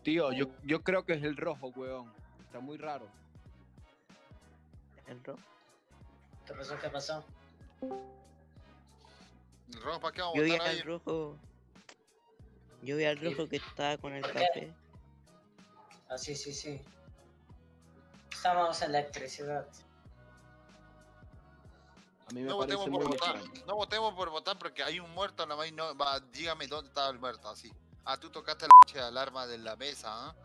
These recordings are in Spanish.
Tío, yo creo que es el rojo, weón. Está muy raro. ¿El rojo? ¿Qué pasó? ¿Qué pasó? ¿El rojo para qué vamos a Yo vi votar al ahí? rojo. Yo vi al rojo que estaba con el ¿Por qué? café. Ah, sí, sí, sí. Estamos en electricidad. A mí me No parece votemos muy por votar. extraño. No votemos por votar porque hay un muerto nada más y no va, dígame dónde estaba el muerto así. Ah, tú tocaste la alarma de la mesa, ¿ah?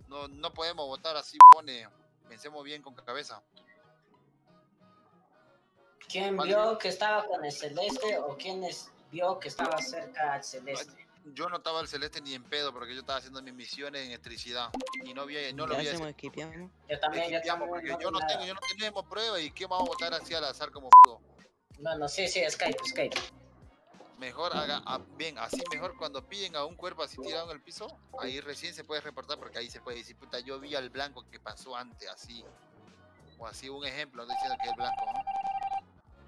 No podemos votar así, pone. Pensemos bien con cabeza. ¿Quién Vale. vio que estaba con el celeste o quién vio que estaba cerca al celeste? Yo no estaba al celeste ni en pedo porque yo estaba haciendo mis misiones en electricidad y no lo ¿Ya vi a hacemos ese. esquipeamos? Yo también, Porque no yo vi no nada. tenemos pruebas y qué vamos a votar así al azar como pudo. Bueno, sí, Skype. Mejor bien, así mejor cuando piden a un cuerpo así tirado en el piso, ahí recién se puede reportar porque ahí se puede decir, puta, yo vi al blanco que pasó antes, así. O así un ejemplo, no diciendo que es blanco, ¿no?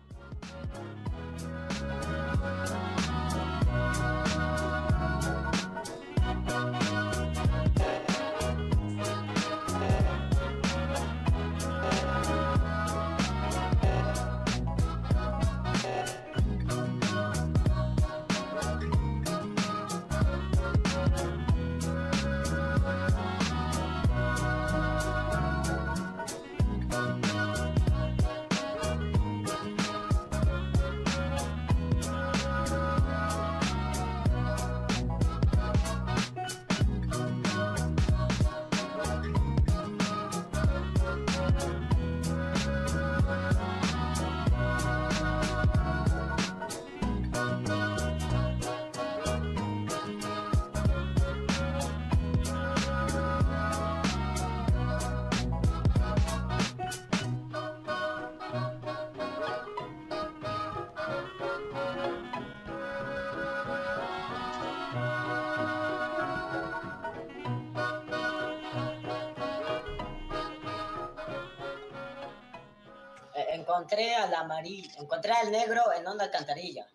Encontré al amarillo, encontré al negro en una alcantarilla.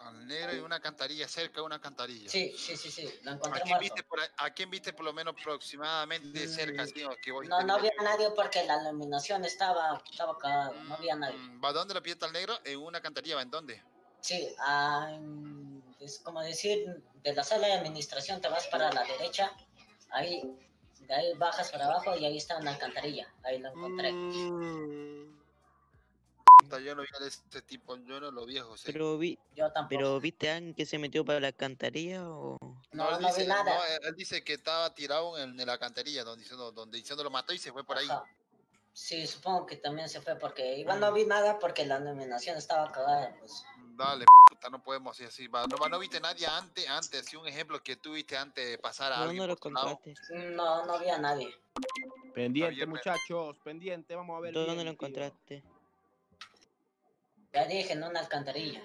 Al negro y una alcantarilla, cerca de una alcantarilla. Sí, lo encontré ¿A quién muerto. viste ¿A quién viste por lo menos aproximadamente cerca? Así, o que vos No había nadie porque la iluminación estaba cagada, no había nadie. ¿Va dónde lo pierde al negro? En una alcantarilla, ¿va en dónde? Sí, es como decir, de la sala de administración te vas para la derecha, ahí, de ahí bajas para abajo y ahí está una alcantarilla, ahí lo encontré. Puta, yo no vi a este tipo, yo no lo vi, José. Yo tampoco. ¿Pero viste a alguien que se metió para la alcantarilla o...? No él vi dice, nada. no, él dice que estaba tirado en la alcantarilla donde diciendo lo mató y se fue por ahí. Ajá. Sí, supongo que también se fue porque igual no vi nada porque la iluminación estaba cagada, pues. Dale, puta, no podemos ir así. No viste nadie antes, así un ejemplo que tú viste antes de pasar a alguien ¿Dónde lo por tu lado. encontraste? No vi a nadie. Pendiente, Está bien, muchachos, pendiente, vamos a ver ¿Dónde bien, lo tío. encontraste? Ya dije, en una alcantarilla,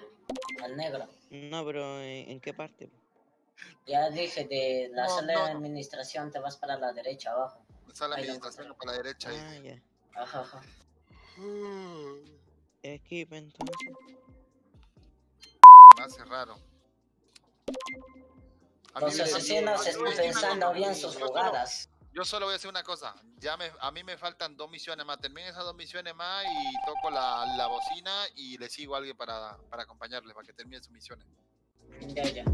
al negro. No, pero ¿en qué parte? Ya dije, de la No, sala no, de no. administración te vas para la derecha abajo. Está la Ahí lo administración encontré. para la derecha ahí. Ah, ya. Ajá. Skip entonces. Me hace raro. A mí Los me- asesinos yo- están yo- pensando yo- bien sus yo- jugadas. Yo solo voy a decir una cosa. A mí me faltan 2 misiones más. Termino esas 2 misiones más y toco la bocina y le sigo a alguien para acompañarle, para que termine sus misiones. Ya.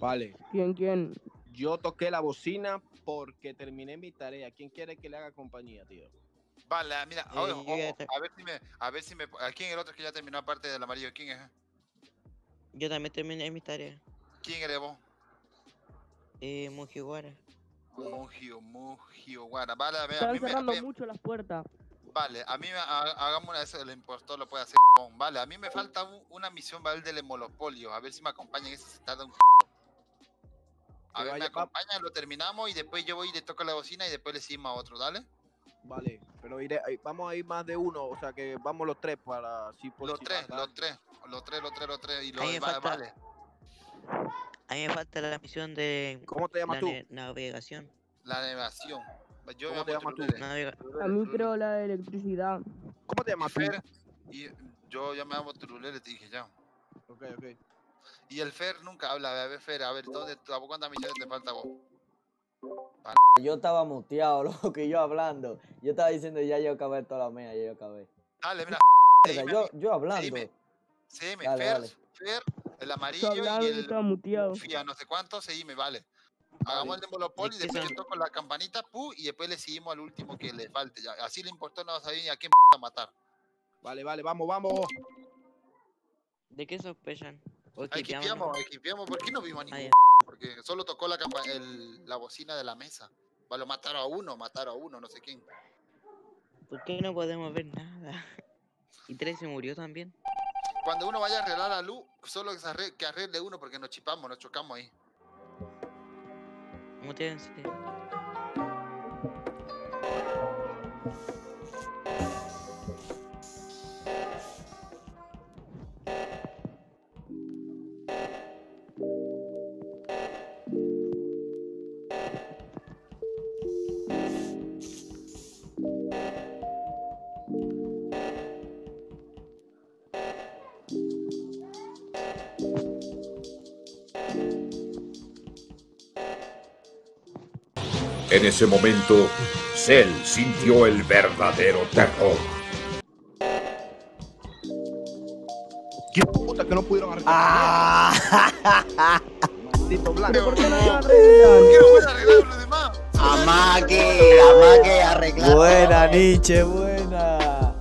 Vale. ¿Quién? Yo toqué la bocina porque terminé mi tarea. ¿Quién quiere que le haga compañía, tío? Vale, mira, yo ojo, ya a ver si me, ¿a quién el otro que ya terminó aparte del amarillo? ¿Quién es? Yo también terminé mi tarea. ¿Quién eres vos? Mujiwara. Mujiwara. Vale, a ver, a Están mí cerrando mucho las puertas. vale, a mí hagamos una de esas, el impostor lo puede hacer. Vale, a mí me falta una misión, ¿vale? Del monopolio. A ver si me acompañan, ese se tarda un. A ver, me acompañan, lo terminamos y después yo voy y le toco la bocina y después le seguimos a otro, ¿dale? Vale, pero vamos a ir más de uno, o sea que vamos los tres para así por Los si tres, falta. los tres y Ahí me falta- vale. A mí me falta la misión de ¿Cómo te llamas tú? navegación. La navegación. Yo ¿Cómo te llamas tú? A mí creo la de electricidad. ¿Cómo te llamas tú? Fer, y yo ya me llamo Turulele, te dije ya. Ok. Y el Fer nunca habla. A ver, Fer, a ver, ¿cuántas misiones te falta a vos? Yo estaba muteado, loco, y yo hablando. Yo estaba diciendo ya yo acabé toda la mea, ya yo acabé. Dale, mira. O sea, yo hablando. Seguime, Dale, Fer, dale. Fer, el Yo amarillo hablando y y estaba muteado. Fía, no sé cuánto, seguime, vale. Hagamos el de Monopoly y ¿De qué después son? yo toco la campanita, y después le seguimos al último que le falte. Ya. Así le importó, no va a saber ni a quién matar. Vale, vamos. ¿De qué sospechan? ¿O Equipiamos, ¿por qué no vimos a Ah, ningún? ya. Porque solo tocó la bocina de la mesa. Va, lo mataron a uno, no sé quién. ¿Por qué no podemos ver nada? ¿Y Tres se murió también? Cuando uno vaya a arreglar la luz, solo que arregle uno porque nos chipamos, nos chocamos ahí. Mutéense. En ese momento, Cell sintió el verdadero terror. ¿Qué puta que no pudieron arreglar? ¡Ah! Maldito blanco. ¿Pero por qué no lo arreglan? ¿Qué no pueden arreglar los demás? Amague, arreglar. Buena, Nietzsche, buena.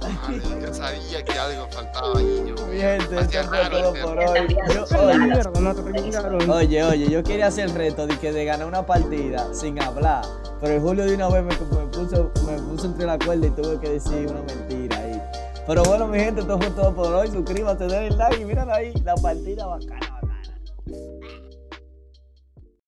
Yo sabía que algo faltaba ahí. Mi gente, esto Hacía fue raro todo el por perro. hoy. Ay, mierda, no te arreglaron. Oye, yo quería hacer el reto de ganar una partida sin hablar. Pero el Julio de una vez me puso entre la cuerda y tuve que decir una mentira ahí. Pero bueno, mi gente, esto fue todo por hoy. Suscríbete, denle like y miren ahí la partida bacana.